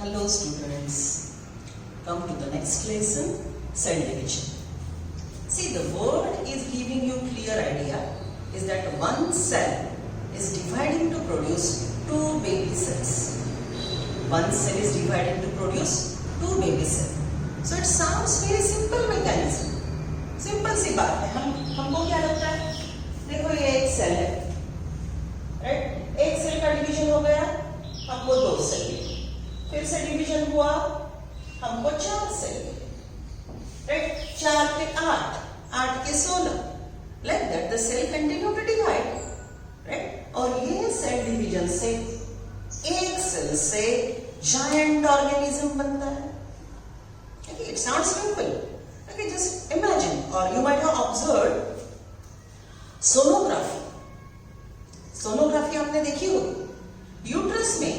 Hello students, come to the next lesson, cell division. See, the word is giving you clear idea is that one cell is dividing to produce two baby cells. One cell is dividing to produce two baby cells. So it sounds very simple mechanism. Simple सी बात है. हमको क्या लगता है? देखो ये एक सेल है, राइट? एक सेल का डिवीजन हो गया, हमको दो सेल मिले. फिर से डिवीजन हुआ, हमको चार सेल मिले, राइट? 4 के 8, 8 के 16. Like that the cell continue to divide, right? और ये सेल डिवीजन से एक सेल से जायंट ऑर्गेनिज्म बनता है. It sounds simple. Okay, just imagine, or you might have observed sonography. Sonography आपने देखी होगी. यूट्रस में,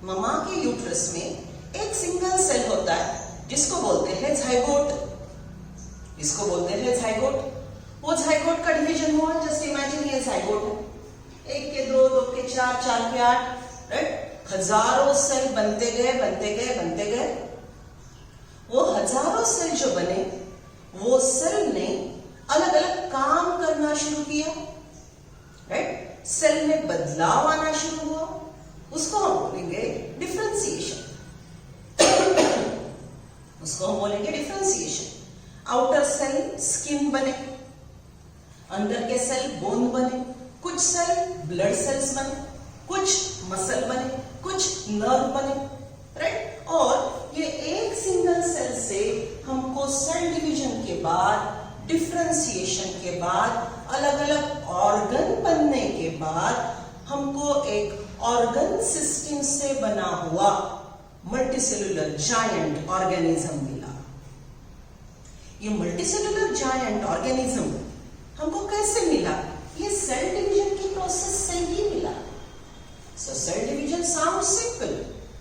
ममा के यूट्रस में एक सिंगल सेल होता है जिसको बोलते हैं जाइगोट. इसको बोलते हैं जाइगोट. वो जाइगोट का डिवीजन हुआ. जस्ट इमेजिन ये जाइगोट है. 1 के 2, 2 के 4, 4 के 8, राइट? हजारों सेल बनते गए. वो हजारों सेल जो बने, वो सेल ने अलग अलग काम करना शुरू किया, राइट? सेल में बदलाव आना शुरू हुआ. उसको हम बोलेंगे डिफरेंशिएशन. आउटर सेल स्किन बने, अंदर के सेल बोन बने, कुछ सेल ब्लड सेल्स बने, कुछ मसल बने, कुछ नर्व बने, राइट? और ये एक सिंगल सेल से हमको सेल डिवीजन के बाद, डिफरेंशिएशन के बाद, अलग अलग ऑर्गन बनने के बाद हमको एक ऑर्गन सिस्टम से बना हुआ मल्टीसेलुलर जायंट ऑर्गेनिज्म मिला. ये मल्टीसेलुलर जायंट ऑर्गेनिज्म हमको कैसे मिला? ये सेल डिवीजन की प्रोसेस से ही मिला. सो सेल डिवीजन साउंड सिंपल.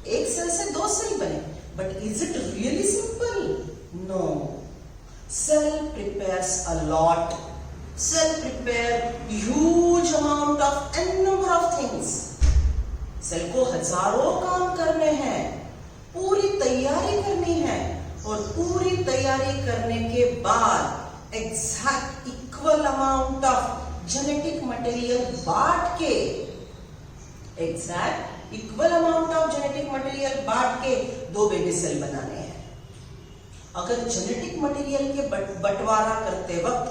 एक सेल से दो सेल बने. But is it really simple? No. Cell prepares a lot. Cell prepare huge amount of n number of things. Cell को हजारों काम करने हैं, पूरी तैयारी करनी है, और पूरी तैयारी करने के बाद exact equal amount of genetic material बांट के, दो बेबी सेल बनाने हैं. अगर जेनेटिक मटेरियल के बंटवारा करते वक्त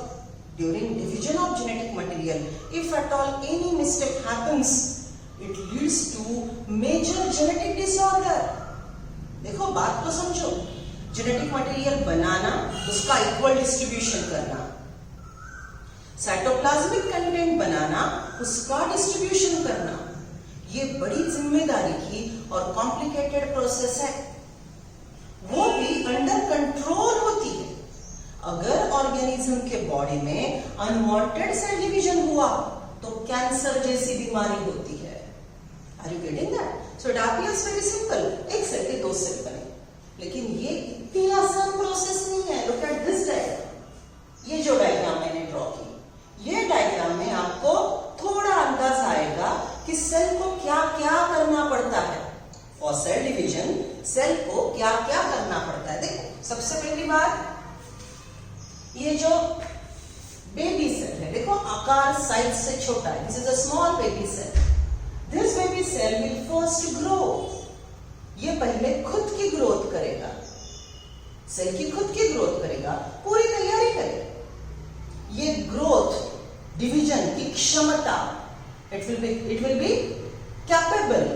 during division of genetic material, if at all any mistake happens, it leads to major genetic disorder. देखो बात को समझो. जेनेटिक मटेरियल बनाना, उसका इक्वल डिस्ट्रीब्यूशन करना, साइटोप्लाज्मिक कंटेंट बनाना, उसका डिस्ट्रीब्यूशन करना, ये बड़ी जिम्मेदारी की और कॉम्प्लिकेटेड प्रोसेस है. वो भी अंडर कंट्रोल होती है. अगर ऑर्गेनिज्म के बॉडी में अनवांटेड सेल डिवीजन हुआ तो कैंसर जैसी बीमारी होती है. Are you getting that? So it appears very simple. एक सेल के दो सेल बने, लेकिन ये इतनी आसान प्रोसेस नहीं है. Look at this diagram. ये जो डायग्राम मैंने ड्रॉ की, ये डायग्राम में आपको थोड़ा अंदाज आएगा कि सेल को क्या क्या करना पड़ता है. फॉर सेल डिवीजन सेल को क्या क्या करना पड़ता है. देखो, सबसे पहली बात, ये जो बेबी सेल है, देखो आकार साइज से छोटा है. This is a small baby cell. This baby cell will first grow. ये पहले खुद की ग्रोथ करेगा. सेल की खुद की ग्रोथ करेगा, पूरी तैयारी करेगा. ये ग्रोथ डिवीजन की क्षमता, it will be capable.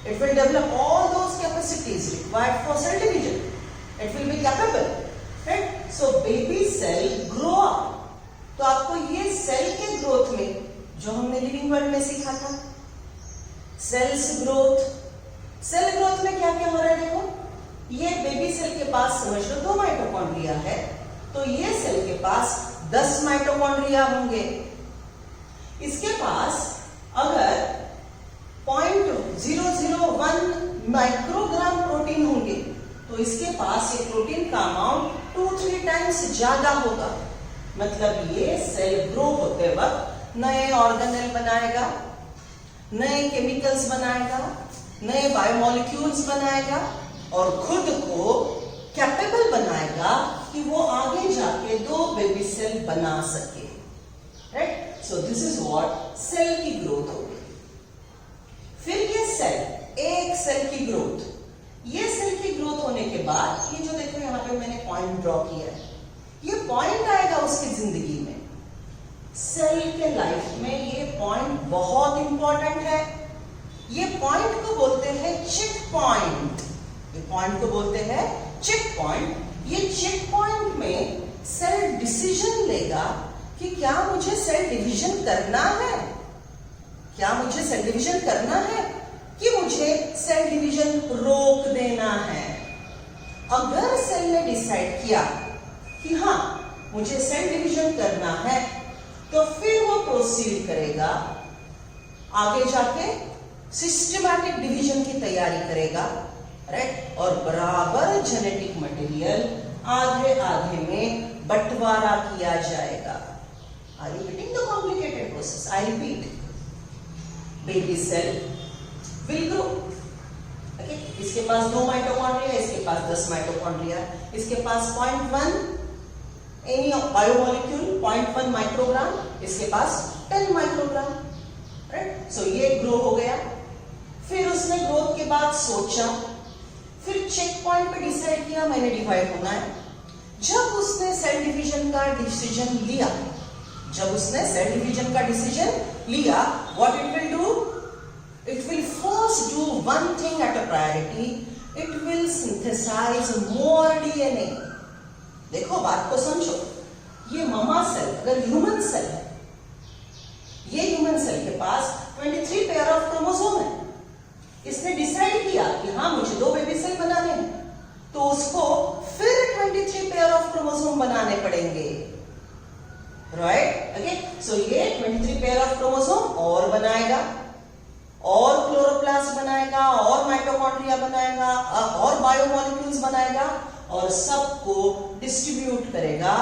It will develop all those capacities required for cell division. It will be capable, right? So baby cell grow up. तो आपको ये सेल के ग्रोथ में, जो हमने लिविंग वर्ल्ड में सीखा था, सेल्स ग्रोथ. सेल ग्रोथ में क्या क्या हो रहा है? देखो, ये बेबी सेल के पास समझ लो 2 माइटोकॉन्ड्रिया है, तो ये सेल के पास 10 माइटोकॉन्ड्रिया होंगे. इसके पास अगर 0.001 माइक्रोग्राम प्रोटीन होंगे, तो इसके पास ये प्रोटीन का अमाउंट 2-3 टाइम्स ज्यादा होगा. मतलब ये सेल ग्रो होते वक्त नए ऑर्गेनेल बनाएगा, नए केमिकल्स बनाएगा, नए बायोमोलिक्यूल्स बनाएगा, और खुद को कैपेबल बनाएगा कि वो आगे जाके 2 बेबी सेल बना सके, right. So this is what cell की ग्रोथ होगी। फिर ये सेल, एक सेल की ग्रोथ, ये सेल की ग्रोथ होने के बाद ये जो देखो यहाँ पे मैंने पॉइंट ड्रॉ किया है, ये पॉइंट आएगा उसकी जिंदगी में। सेल के लाइफ में ये पॉइंट बहुत इंपॉर्टेंट है। ये पॉइंट को बोलते हैं चेक पॉइंट। ये पॉइंट को बोलते हैं चेक पॉइंट। ये चेक पॉइंट में सेल डिसीजन लेगा कि क्या मुझे सेल डिवीजन करना है, क्या मुझे सेल डिवीजन करना है कि मुझे सेल डिवीजन रोक देना है। अगर सेल ने डिसाइड किया कि हाँ मुझे सेल डिवीजन करना है, तो फिर वो प्रोसीड करेगा, आगे जाके सिस्टमैटिक डिवीजन की तैयारी करेगा, राइट। और बराबर जेनेटिक मटेरियल आधे आधे में बंटवारा किया जाएगा। Are you getting the complicated process? I repeat, baby cell will grow, okay. इसके पास 2 माइटोकॉन्ड्रिया, इसके पास 10 माइटोकॉन्ड्रिया, इसके पास 0.1 एनी बायोमोलिक्यूल 0.1 माइक्रोग्राम, इसके पास 10 माइक्रोग्राम, राइट। सो ये ग्रो हो गया। फिर उसने ग्रोथ के बाद सोचा, फिर चेक पॉइंट पे डिसाइड किया मैंने डिवाइड होना है। जब उसने सेल डिवीजन का डिसीजन लिया, जब उसने सेल डिवीजन का डिसीजन लिया, what it will do? It will first do one thing at a priority. It will synthesize more DNA. देखो बात को समझो, ये ममा सेल अगर ह्यूमन सेल है, ये ह्यूमन सेल के पास 23 पेयर ऑफ क्रोमोसोम है। इसने डिसाइड किया कि हाँ मुझे 2 बेबी सेल बनाने हैं, तो उसको फिर 23 पेयर ऑफ क्रोमोसोम बनाने पड़ेंगे, राइट। ओके, सो ये 23 पेयर ऑफ क्रोमोसोम और बनाएगा, और क्लोरोप्लास्ट बनाएगा, और माइटोकॉन्ड्रिया बनाएगा, और बायोमोलिक्यूल्स बनाएगा, और सबको डिस्ट्रीब्यूट करेगा।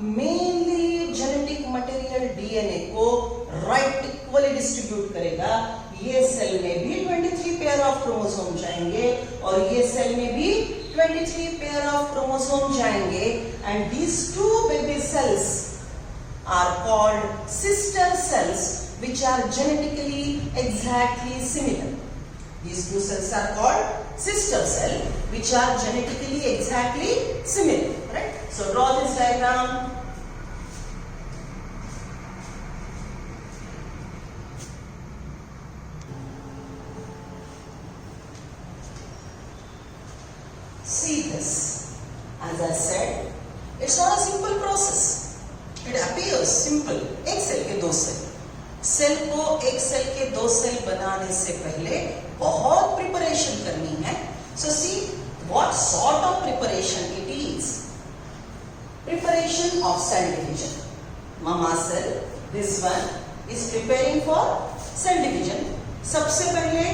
मेनली जेनेटिक मटेरियल डीएनए को राइट इक्वली डिस्ट्रीब्यूट करेगा। ये सेल में भी 23 पेयर ऑफ क्रोमोसोम जाएंगे, और ये सेल में भी 23 पेयर ऑफ क्रोमोसोम जाएंगे। And these 2 baby cells are called sister cells, which are genetically exactly similar. These 2 cells are called sister cell, which are genetically exactly similar, right? So draw this diagram. See this. As I said, it's not a simple process. It appears simple. एक cell के 2 cell, cell को एक cell के 2 cell बनाने से पहले बहुत preparation करनी है। So see what sort of preparation it is. Preparation of cell division. Mama cell, this one is preparing for cell division. सबसे पहले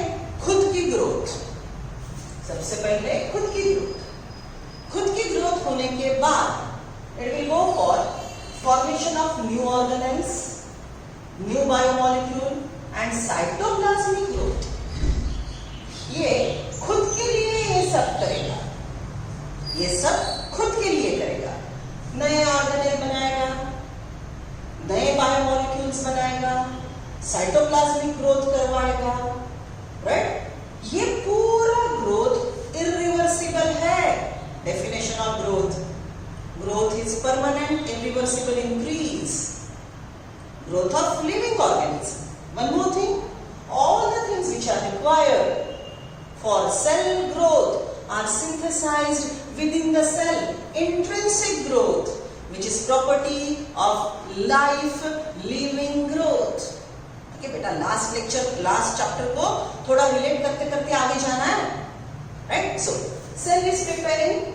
खुद की ग्रोथ, सबसे पहले खुद की ग्रोथ, खुद की ग्रोथ होने के बाद it will go for formation of new organelles, new biomolecule and cytoplasmic growth. ये खुद के लिए ये सब करेगा, ये सब खुद के लिए करेगा। नए ऑर्गेनेल बनाएगा, नए बायोमोलिक्यूल्स बनाएगा, साइटोप्लाज्मिक ग्रोथ करवाएगा, राइट। ये पूरा ग्रोथ इरिवर्सिबल है। Definition of growth: growth is permanent, irreversible increase. Growth of living organism. One more thing, all the things which are required for cell growth are synthesized within the cell. Intrinsic growth, which is property of life living growth. Okay, बेटा last lecture, last chapter को थोड़ा relate करते करते आगे जाना है, right. So cell is preparing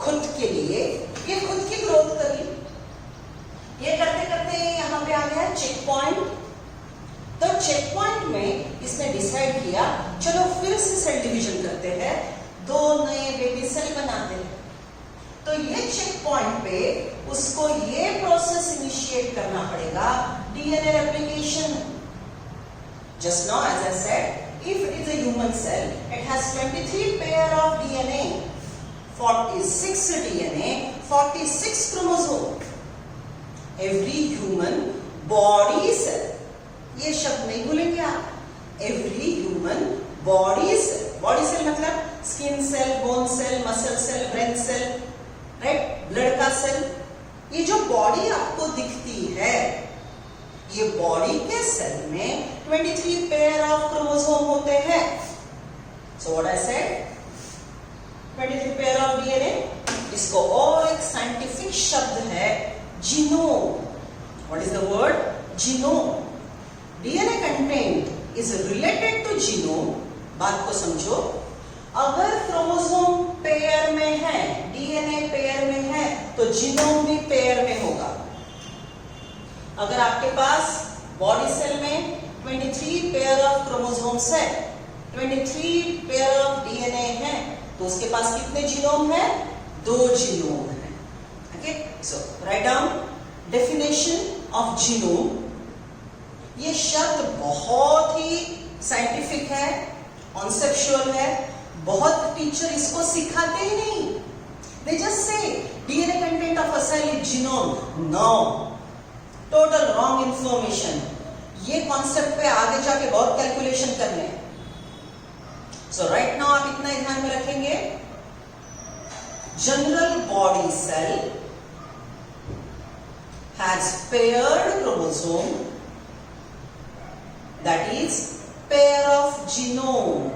खुद के लिए, ये खुद की ग्रोथ करी। ये करते करते यहाँ पे आ गया चेक पॉइंट। तो चेक पॉइंट में इसने डिसाइड किया चलो फिर से सेल डिवीजन करते हैं, 2 नए बेबी सेल बनाते हैं। तो ये चेक पॉइंट पे उसको ये प्रोसेस इनिशिएट करना पड़ेगा, DNA replication. Just now as I said, if it is a human cell, it has 23 pair of DNA, 46 DNA, 46 chromosome. Every human body cell, ये शब्द नहीं भूलेंगे आप. Every human body cell. Body cell मतलब skin cell, bone cell, muscle cell, brain cell, right, blood का cell. ये जो body आपको दिखती है, ये बॉडी के सेल में 23 पेयर ऑफ क्रोमोसोम होते हैं. So what I said, 23 pair of DNA. इसको और एक साइंटिफिक शब्द है genome. What is the word? Genome. DNA content is related to genome. बात को समझो. अगर क्रोमोसोम पेयर में है, डीएनए पेयर में है, तो जीनोम भी पेयर में होगा. अगर आपके पास बॉडी सेल में 23 पेयर ऑफ क्रोमोसोम्स है, 23 पेयर ऑफ डीएनए है, तो उसके पास कितने जीनोम है? 2 जीनोम है. Okay, so write down definition of genome. ये शब्द बहुत ही साइंटिफिक है, कॉन्सेप्चुअल है. बहुत टीचर इसको सिखाते ही नहीं. They just say DNA content of a cell is genome. No, total wrong information. ये कॉन्सेप्ट पे आगे जाके बहुत कैलकुलेशन करने हैं. सो राइट नाउ आप इतना ध्यान में रखेंगे. General body cell has paired chromosome, that is pair of genome.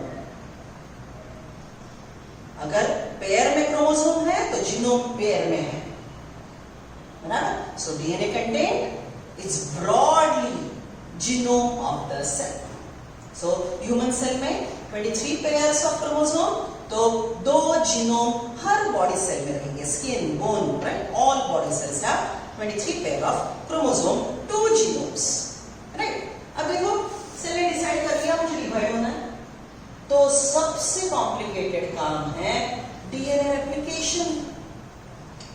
अगर पेयर में क्रोमोसोम है तो जीनोम पेयर में है, बराबर. So DNA content is broadly genome of the cell. So human cell में 23 पेयर्स ऑफ क्रोमोसोम, तो 2 जीनोम हर body cell में रहेंगे. Skin, bone, right, all body cells have 23 pair of chromosome, 2 genomes, right. अब देखो, cell ने decide कर लिया मुझे डिवाइड होना है, तो सबसे कॉम्प्लिकेटेड काम है डीएनए रेप्लिकेशन.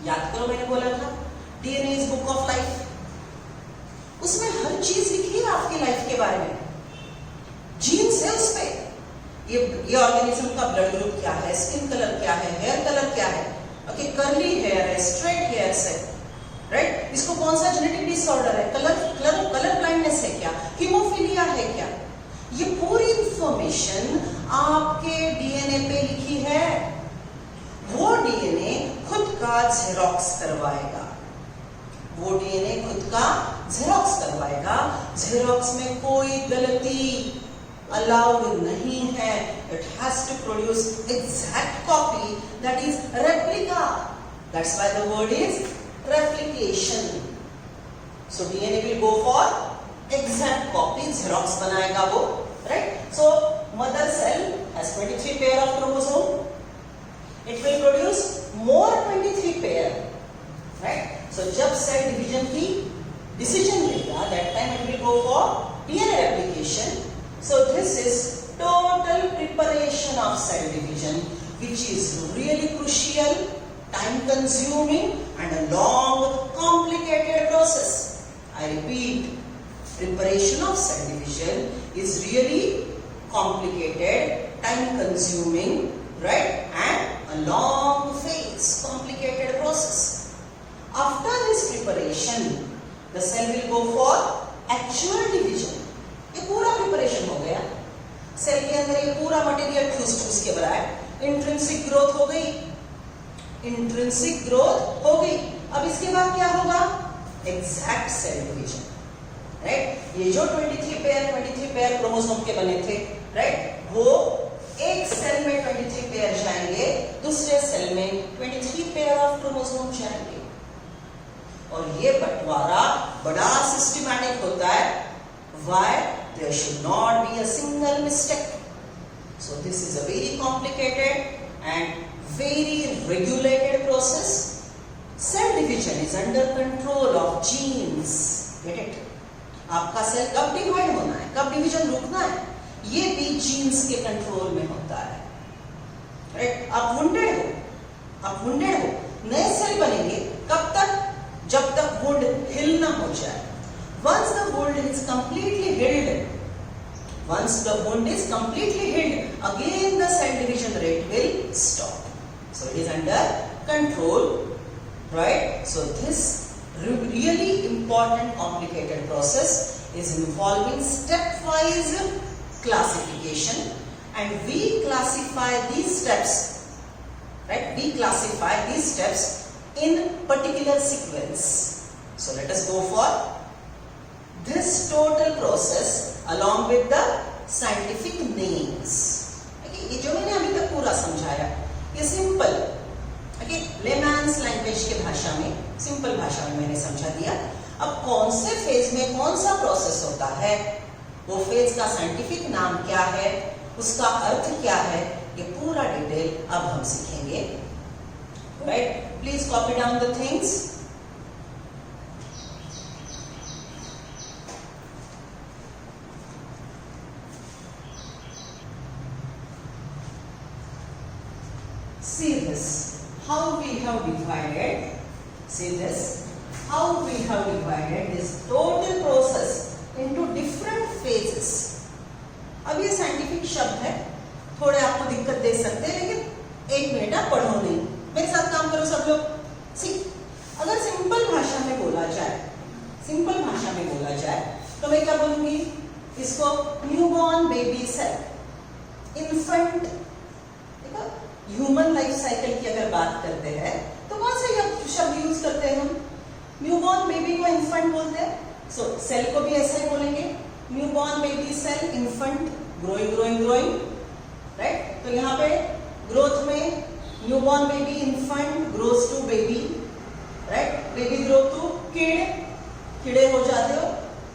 याद करो, मैंने बोला था DNA is book of life. उसमें हर चीज लिखी है आपकी लाइफ के बारे में. जीन्स है उस पे, ये ऑर्गेनिज्म का ब्लड ग्रुप क्या है, स्किन कलर क्या है, हेयर कलर क्या है, ओके, कर्ली हेयर है, स्ट्रेट हेयर है, राइट. इसको कौन सा जेनेटिक डिसऑर्डर है, कलर ब्लाइंडनेस है क्या, हीमोफीलिया है क्या, ये पूरी इंफॉर्मेशन आपके डीएनए पे लिखी है. वो डीएनए खुद का जेरोक्स करवाएगा. वो डीएनए खुद का जेरोक्स करवाएगा. जेरोक्स में कोई गलती अलाउड नहीं है. It has to produce exact copy, that is replica. That's why the word is replication. So DNA will go for exact copy, Xerox बनाएगा वो, right? So mother cell has 23 pair of chromosome. It will produce more 23 pair, right? So जब cell division की decision लेगा, that time it will go for DNA replication. So this is total preparation of cell division, which is really crucial, time consuming and a long complicated process. I repeat, preparation of cell division is really complicated, time consuming, right, and a long phase, complicated process. After this preparation, the cell will go for actual division. ये पूरा preparation हो गया. Cell के अंदर ये पूरा material ठूस के बनाया. इंट्रिंसिक ग्रोथ हो गई, इंट्रिंसिक ग्रोथ हो गई. अब इसके बाद क्या होगा? Exact cell division, right. ये जो 23 पेयर क्रोमोसोम के बने थे, राइट, वो एक सेल में 23 पेयर जाएंगे, दूसरे सेल में 23 पेयर ऑफ क्रोमोसोम जाएंगे. और ये बंटवारा बड़ा सिस्टमैटिक होता है. Why? There should not be a single mistake. So this is a very complicated and very regulated process. Cell division is under control of genes. Get it? आपका cell कब divide होना है, कब डिवीजन रुकना है, ये भी जीन्स के कंट्रोल में होता है, राइट. आप वुंडेड हो, नए सेल बनेंगे कब तक? जब तक वुंड हिल ना हो जाए. Once the wound is completely healed, Once the wound is completely healed, again the cell division rate will stop. So it is under control, right? So this really important complicated process is involving stepwise classification, and we classify these steps, right? We classify these steps in particular sequence. So let us go for this total process along with the scientific names. Okay, ये जो मैंने अभी तक पूरा समझाया ये simple, okay, layman's language के भाषा में, सिंपल भाषा में मैंने समझा दिया। अब कौन से फेज में कौन सा प्रोसेस होता है, वो फेज का साइंटिफिक नाम क्या है, उसका अर्थ क्या है, ये पूरा डिटेल अब हम सीखेंगे। Right, please copy down the things. See this, how we have divided, see this, how we have divided this total process into different phases. अब ये साइंटिफिक शब्द है, थोड़े आपको दिक्कत दे सकते हैं, लेकिन एक मिनट आप पढ़ो नहीं, मेरे साथ काम करो सब लोग। सी, अगर सिंपल भाषा में बोला जाए, सिंपल भाषा में बोला जाए तो मैं क्या बोलूंगी, इसको newborn baby cell, infant, human life cycle की अगर बात करते हैं तो कौन से शब्द यूज करते हैं हम? न्यूबॉर्न बेबी को इन्फेंट बोलते हैं, सो सेल को भी ऐसा ही बोलेंगे, newborn baby cell, infant, growing growing growing, right. तो यहाँ पे ग्रोथ में newborn baby infant grows to baby, right, baby grow to kid, किडे हो जाते हो,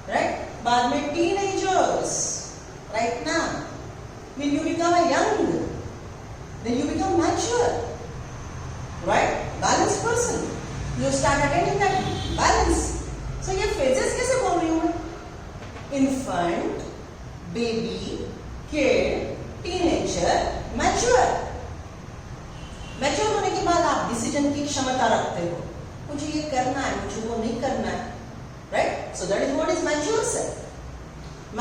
राइट, बाद में टीनेजर्स, राइट ना, when you become a young, then you become mature, right, balanced person, you start attaining that balance. So ये phases कैसे बोल रही हूँ मैं? Infant, baby, kid, teenager, mature. Mature होने के बाद आप डिसीजन की क्षमता रखते हो, मुझे ये करना है, मुझे वो नहीं करना है, right? So that is what is mature cell.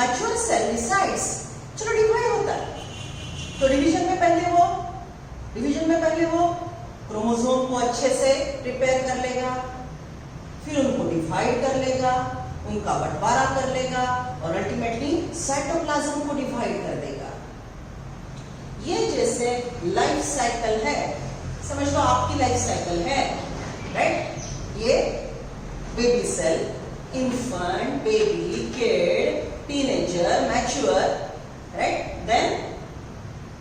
Mature cell decides, चलो डिवाइड होता है, तो डिवीजन में पहले वो क्रोमोसोम को अच्छे से प्रिपेयर कर लेगा, फिर उनको डिवाइड कर लेगा, उनका बंटवारा कर लेगा और अल्टीमेटली साइटोप्लाज्म को डिवाइड कर देगा। ये जैसे लाइफ साइकिल है, समझ लो आपकी लाइफ साइकिल है, राइट। ये baby cell, infant, baby, kid, teenager, mature, right, then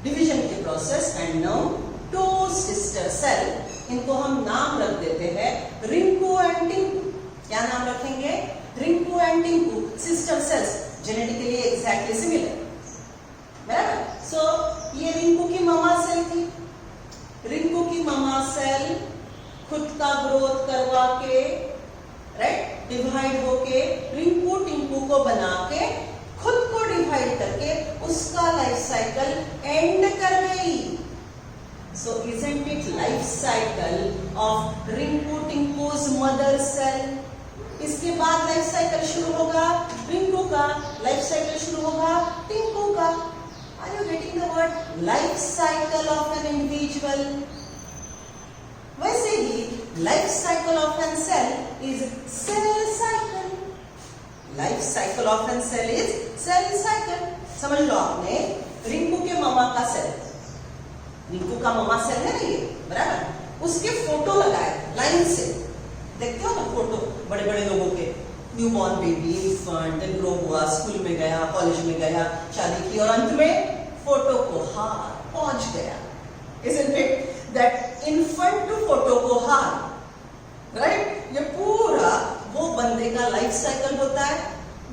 division के process, and now two sister cell, इनको हम नाम रख देते हैं रिंकू एंड टिंकू। क्या नाम रखेंगे? Rinku and Tinku, sister cells, genetically exactly similar, बराबर। सो ये रिंकू की मामा सेल थी, रिंकू की मामा सेल खुद का ग्रोथ करवा के, राइट, डिवाइड होके रिंकू टिंकू को बना के खुद को डिवाइड करके उसका लाइफ साइकिल एंड कर गई। So isn't it life cycle of Rinku Tinku's mother cell. इसके बाद लाइफ साइकिल शुरू होगा रिंकू का, लाइफ साइकिल शुरू होगा टिंकू का। Are you getting the word? Life cycle of an individual. वैसे ही life cycle of an cell is cell cycle. Life cycle of an cell is cell cycle. समझ लो आपने रिंकू के मामा का सेल, रिंकू का मामा सेल है ना ये, बराबर, उसके फोटो लगाए लाइन से, देखते हो ना फोटो बड़े बड़े लोगों के, newborn baby, infant, then grow हुआ, स्कूल में गया, कॉलेज में गया, शादी की और अंत में फोटो को हार पहुंच गया। Isn't it that infant to photo को हार, राइट, ये पूरा वो बंदे का लाइफ साइकिल होता है।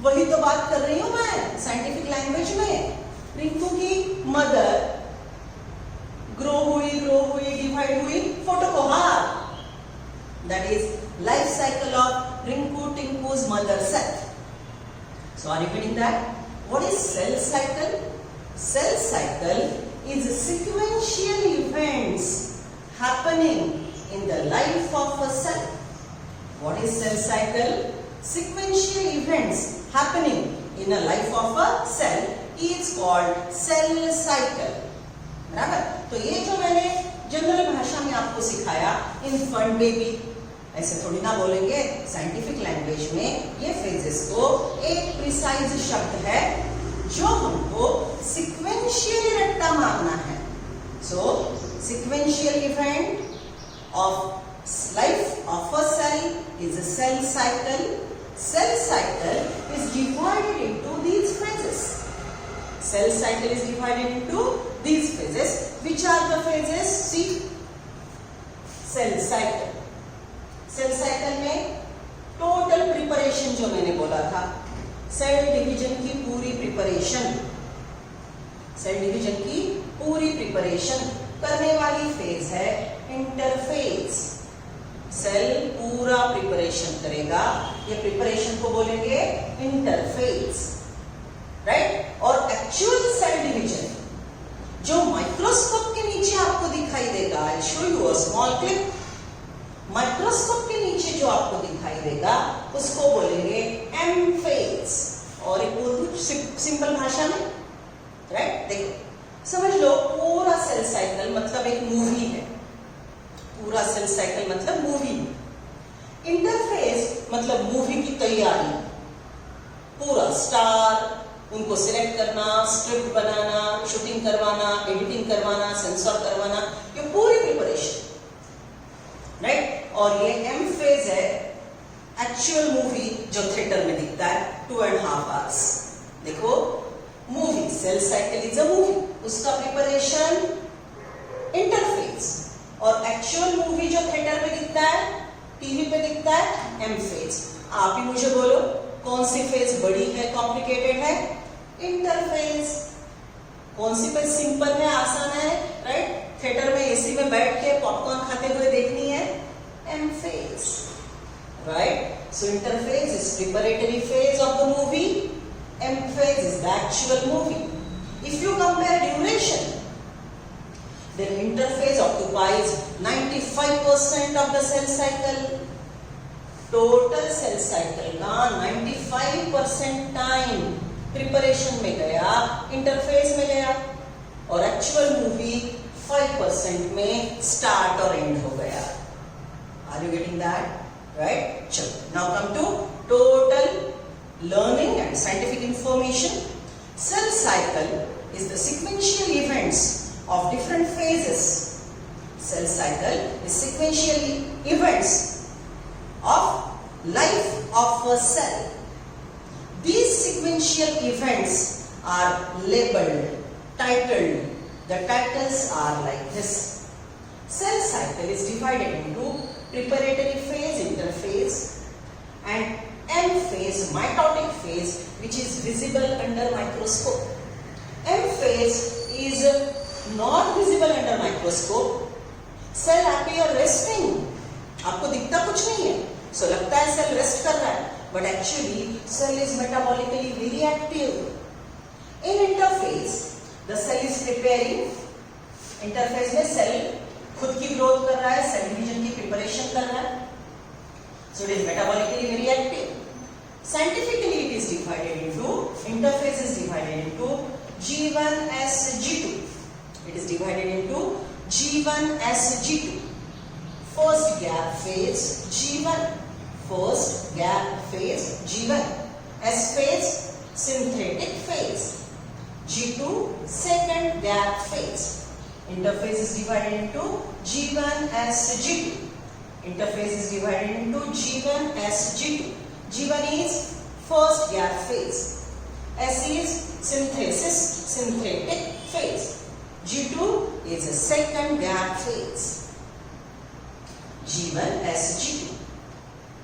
वही तो बात कर रही हूं मैं साइंटिफिक लैंग्वेज में। रिंकू की मदर ग्रो हुई, डिवाइड हुई, फोटो को हार, that is life cycle of Rinku Tinku's mother cell. So are you getting that? What is cell cycle? Cell cycle is sequential events happening in the life of a cell. What is cell cycle? Sequential events happening in a life of a cell is called cell cycle. बराबर? तो ये जो मैंने general भाषा में आपको सिखाया, infant baby, ऐसे थोड़ी ना बोलेंगे, साइंटिफिक लैंग्वेज में ये फेजेस को एक प्रिसाइज शब्द है जो हमको सिक्वेंशियली रट्टा मारना है. So sequential event of life of a cell is a cell cycle. Cell cycle is divided into these phases. Cell cycle is divided into these phases. Which are the phases? See, cell cycle. Cell cycle में total preparation जो मैंने बोला था, cell division की पूरी preparation, cell division की पूरी preparation करने वाली फेज है इंटरफेज. सेल पूरा प्रिपरेशन करेगा, ये प्रिपरेशन को बोलेंगे इंटरफेज, राइट. और एक्चुअल सेल डिवीजन जो माइक्रोस्कोप के नीचे आपको दिखाई देगा, I show you a small clip. Microscope के नीचे जो आपको दिखाई देगा उसको बोलेंगे एम फेज. और एक उर्दू सिंपल भाषा में, राइट. देखो समझ लो, पूरा सेल साइकिल मतलब एक मूवी है. पूरा सेल साइकिल मतलब मूवी. इंटरफेस मतलब मूवी की तैयारी, पूरा स्टार उनको सिलेक्ट करना, स्क्रिप्ट बनाना, शूटिंग करवाना, एडिटिंग करवाना, सेंसर करवाना, ये पूरी प्रिपरेशन, राइट. और ये एम फेज है एक्चुअल मूवी जो थिएटर में दिखता है 2.5 hours. देखो movie, cell cycle is a movie, उसका प्रिपरेशन इंटरफेज. और एक्चुअल मूवी जो थिएटर में दिखता है, टीवी पे दिखता है, एम फेज. आप ही मुझे बोलो कौन सी फेज बड़ी है, कॉम्प्लिकेटेड है? इंटरफेज. कौन सी फेज सिंपल है, आसान है, राइट. थिएटर में एसी में बैठ के पॉपकॉर्न खाते हुए देखनी है, M phase, right. So interphase is preparatory phase of the movie. M phase is the actual movie. If you compare duration, then interphase occupies 95% of the cell cycle. Total cell cycle का 95% time preparation में गया, interface में गया, और actual movie 5% में start और and हो गया. Are you getting that? Right? चलो, now come to total learning and scientific information. Cell cycle is the sequential events of different phases. Cell cycle is sequential events of life of a cell. These sequential events are labeled, titled. The titles are like this. Cell cycle is divided into preparatory phase, interphase, and M phase, mitotic phase, which is visible under microscope. M phase is not visible under microscope. Cell appear resting. आपको दिखता कुछ नहीं है, so लगता है cell rest कर रहा है, but actually cell is metabolically very active. In interphase, the cell is preparing. Interphase में सेल खुद की ग्रोथ कर रहा है, सेल डिवीजन की प्रिपरेशन कर रहा है. So it is metabolically very active. Scientifically it is divided into, interphase is divided into G1S G2. It is divided into G1S G2. First gap phase G1. First gap phase G1. S phase synthetic phase. G2 second gap phase. Interphase is divided into G1S G2. Interphase is divided into G1S G2. G1 is first gap phase. S is synthesis, synthetic phase. G2 is a second gap phase. G1S G2.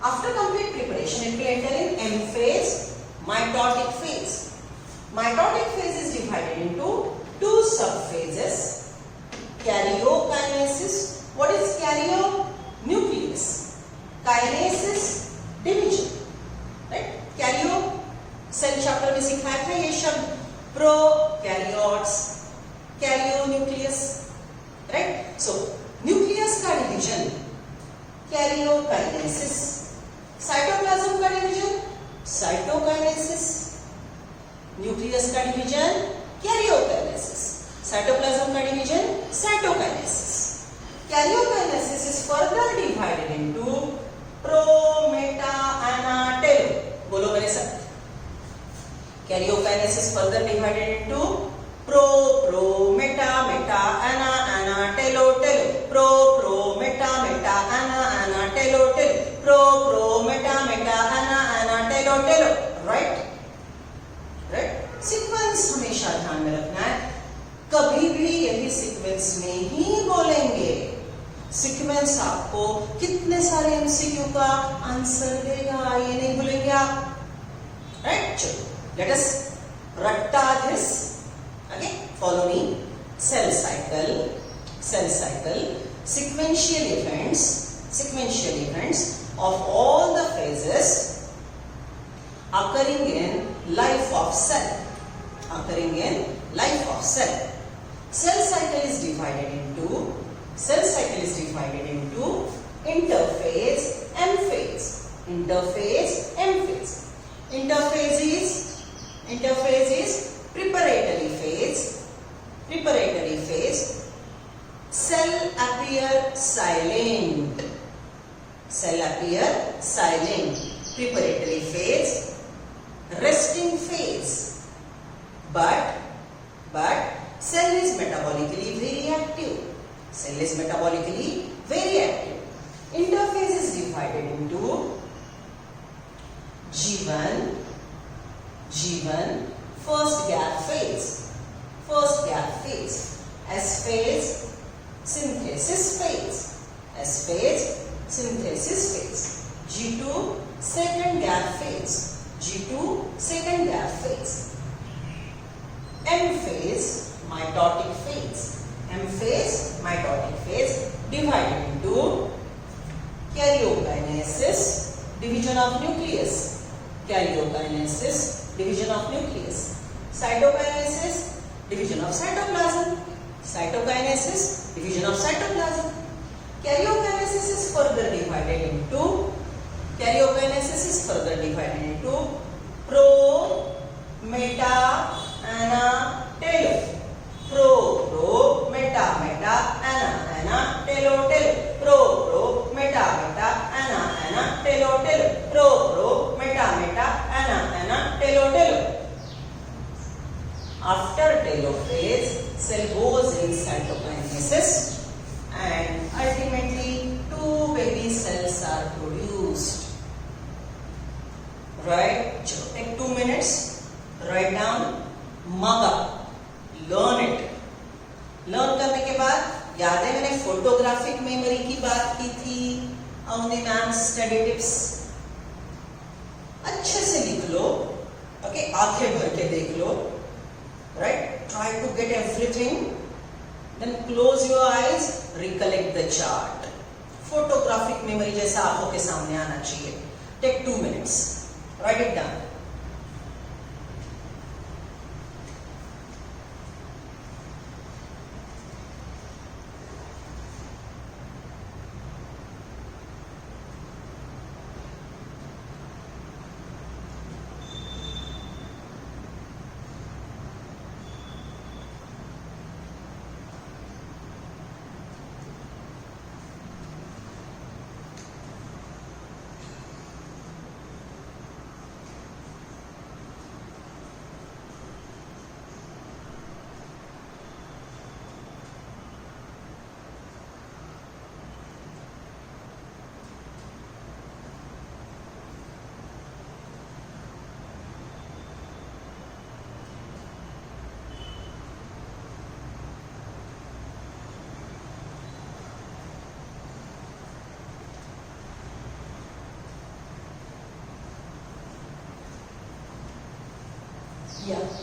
After complete preparation, it will enter in M phase, mitotic phase. Mitotic phase is divided into two subphases. Karyokinesis. What is karyo? Nucleus. Kinesis, division. Right? Karyo cell chapter में सिखाया था ये शब्द, prokaryotes, karyonucleus, right. So nucleus का division karyokinesis, cytoplasm का division cytokinesis, का division karyokinesis, cytoplasm का division cytokinesis. Karyokinesis is further divided into pro, meta, ana, telo. बोलो मेरे साथ. Karyokinesis further divided into pro, meta, ana, telo, pro, meta, ana, telo, pro, meta, ana, telo. Right? Sequence हमेशा ध्यान में रखना है. कभी भी यही सीक्वेंस में ही बोलेंगे. सीक्वेंस आपको कितने सारे एमसीक्यू का आंसर देगा ये नहीं भूलेंगे आप. राइट? चलो let us ratta this. Okay, follow me. Cell cycle, sequential events of all the phases occurring in life of cell. Cell cycle is divided into interphase, M phase. Interphase is preparatory phase. Cell appear silent. Preparatory phase, resting phase. But cell is metabolically very active. Interphase is divided into G1, first gap phase. S phase, synthesis phase. G2, second gap phase. M phase, mitotic phase. Divided into karyokinesis, division of nucleus. Cytokinesis, division of cytoplasm. Karyokinesis is further divided into pro, meta, ana, telo. Pro, meta, ana, telo. Pro, meta, ana, telo. Pro, meta, ana, telo. After telophase, cell goes in cytokinesis and ultimately 2 baby cells are produced. Right? Take 2 minutes. Write down MAGA. Learn it. Learn करने के बाद याद है मैंने photographic memory की बात की थी on the ma'am's study tips. अच्छे से लिख लो. ओके, आंखें भर के देख लो. Right? Try to get everything. Then close your eyes. Recollect the chart. Photographic memory जैसा आंखों के सामने आना चाहिए. Take 2 minutes. Write it down.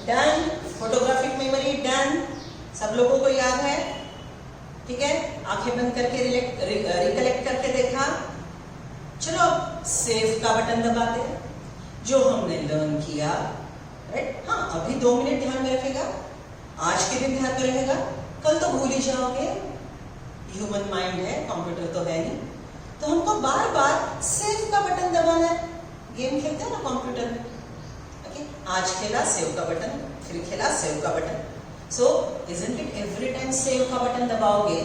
Done. Photographic memory done. सब लोगों को याद है? ठीक है, आंखें बंद करके रिकलेक्ट करके देखा. चलो सेव का बटन दबाते हैं. जो हमने लर्न किया, राइट? हाँ, अभी 2 मिनट ध्यान में रखेगा. आज के दिन ध्यान में रहेगा, कल तो भूल ही जाओगे. ह्यूमन माइंड है, कंप्यूटर तो है नहीं. तो हमको बार बार सेव का बटन दबाना है. गेम खेलते हैं ना कंप्यूटर में. ओके, ओके, आज खेला सेव का बटन, फिर खेला सेव का button. So isn't it every time save का बटन दबाओगे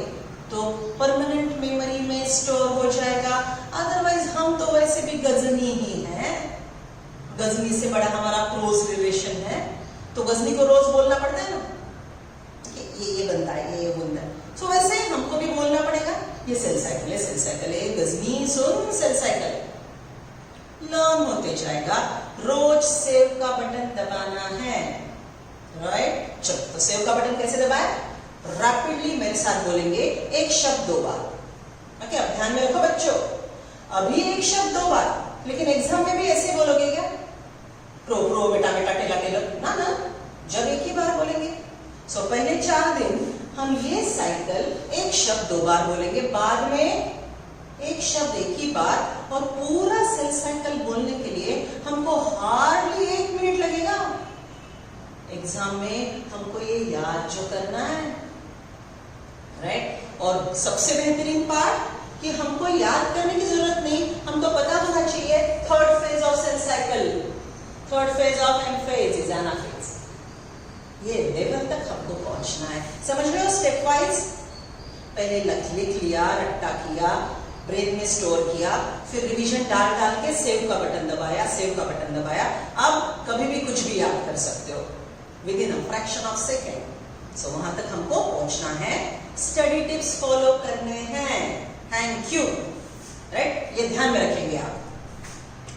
तो परमानेंट मेमोरी में स्टोर हो जाएगा. अदरवाइज हम तो वैसे भी गजनी ही हैं, गजनी से बड़ा हमारा क्लोज रिलेशन है, तो गजनी को रोज बोलना पड़ता है ना कि ये बनता है, ये बनता है. सो वैसे हमको भी बोलना पड़ेगा ये सेल साइकिल है, सेल साइकिल है, गजनी सुन सेल साइकिल. लर्न होते जाएगा, रोज सेव का बटन दबाना है. राइट, चलो तो सेव का बटन कैसे दबाए? रैपिडली मेरे साथ बोलेंगे एक शब्द 2 बार. ओके, अब ध्यान में रखो बच्चों, अभी एक शब्द 2 बार, लेकिन एग्जाम में भी ऐसे बोलोगे क्या? प्रो प्रो बेटा बेटा टेला टेला ना ना, जब एक ही बार बोलेंगे. सो पहले 4 दिन हम ये साइकिल एक शब्द 2 बार बोलेंगे, बाद में एक शब्द एक ही बार, और पूरा सेल साइकिल बोलने के लिए हमको हार्डली 1 मिनट लगेगा. एग्जाम में हमको ये याद जो करना है, राइट. और सबसे बेहतरीन पार्ट कि हमको याद करने की जरूरत नहीं, हमको पता होना चाहिए third phase of cell cycle, third phase of anaphase is anaphase. ये लेवल तक हमको पहुंचना है. समझ रहे हो? स्टेप वाइज पहले लिख लिया, रट्टा किया, ब्रेन में स्टोर किया, फिर रिवीजन डाल डाल के सेव का बटन दबाया, सेव का बटन दबाया. अब कभी भी कुछ भी याद कर सकते हो within a fraction of second. So वहां तक हमको पहुंचना है. स्टडी टिप्स फॉलो करने हैं. Thank you. राइट, ये ध्यान में रखेंगे आप.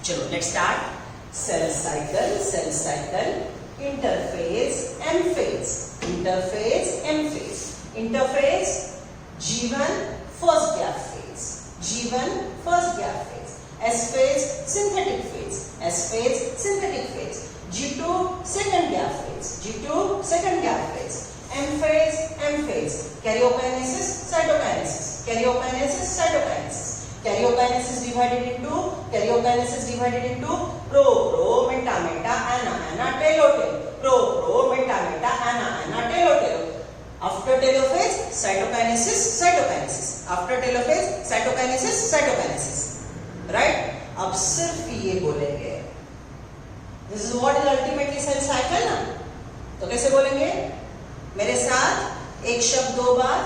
चलो let's start. Cell cycle, cell cycle, interphase, M phase, interphase, M phase. Interphase G1 first gap phase, G1 first gap phase. S phase synthetic phase, S phase synthetic phase. G2 second gap phase, G2 second gap phase. M phase, M phase, karyokinesis, cytokinesis, karyokinesis, cytokinesis. Karyokinesis divided into pro pro meta meta ana ana telo telo, pro pro meta meta ana ana telo telo. After telophase cytokinesis cytokinesis, after telophase cytokinesis cytokinesis. Right? अब सिर्फ ये बोलेंगे. This is what is ultimately cell cycle ना. तो कैसे बोलेंगे? मेरे साथ एक शब्द 2 बार.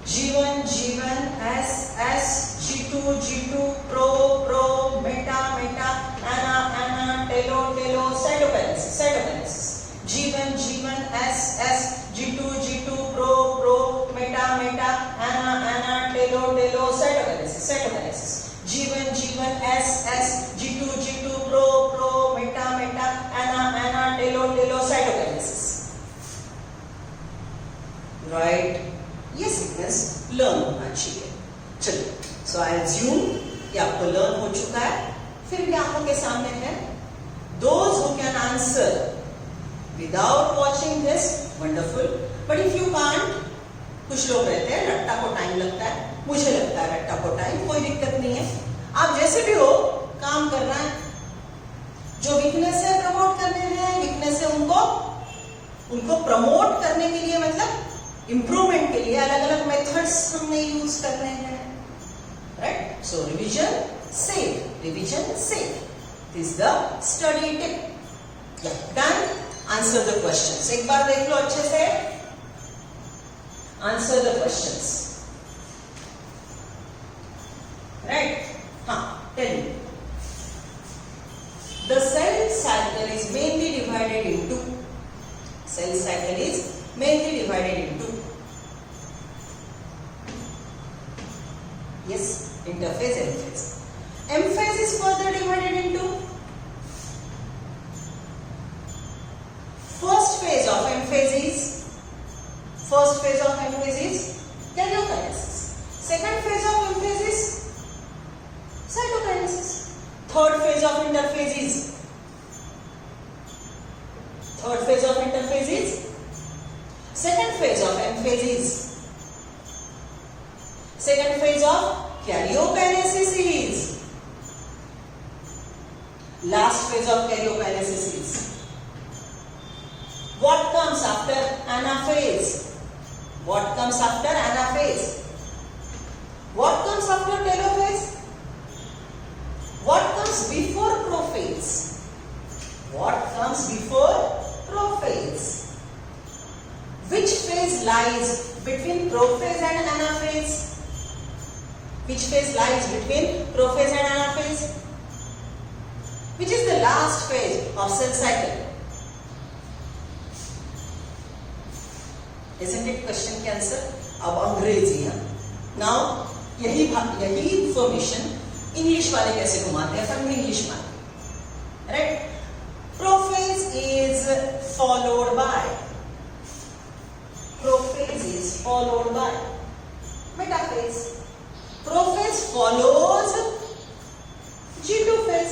G1 G1, S S, G2 G2, pro pro, meta meta, ana ana, telo telo, cytokinesis cytokinesis. G1 G1, S S, G2 G2, pro pro, meta meta, ana ana, telo telo, cytokinesis cytokinesis. G1 G1, S S, G2 G2, pro pro, meta meta, ana ana, telo telo, cytokinesis. Right? ये sequence learn होना चाहिए. चलिए, सो I assume कि आपको learn हो चुका है. फिर भी आंखों के सामने है. Those who can answer without watching this, wonderful. But if you can't, कुछ लोग रहते हैं रट्टा को टाइम लगता है, मुझे लगता है रट्टा को टाइम, कोई दिक्कत नहीं है. आप जैसे भी हो काम करना है. जो वीकनेस है प्रमोट करने हैं, वीकनेस है उनको प्रमोट करने के लिए, मतलब इंप्रूवमेंट के लिए अलग अलग मेथड्स हमने यूज करने हैं. Right? So revision save, revision save. This is the study tip. Done. Answer the questions. एक बार देख लो अच्छे से. Answer the questions. राइट? हाँ, tell me. The cell cycle is mainly divided into. Cell cycle is mainly divided into. Yes, interphase, M-phase. M-phase is further divided into. First phase of M-phase is karyokinesis. Second phase of M-phase is cytokinesis. Third phase of interphase is second phase of M-phase is. Second phase of karyokinesis is. Last phase of karyokinesis is. What comes after anaphase? What comes after anaphase? What comes after telophase? What comes before prophase? What comes before prophase. Which phase lies between prophase and anaphase? Which phase lies between prophase and anaphase? Which is the last phase of cell cycle? Isn't it question के answer? अब अंग्रेजी है. Now यही information English वाले कैसे घुमाते हैं, fun में इंग्लिश में, right? Prophase is followed by metaphase. Prophase follows G2 phase.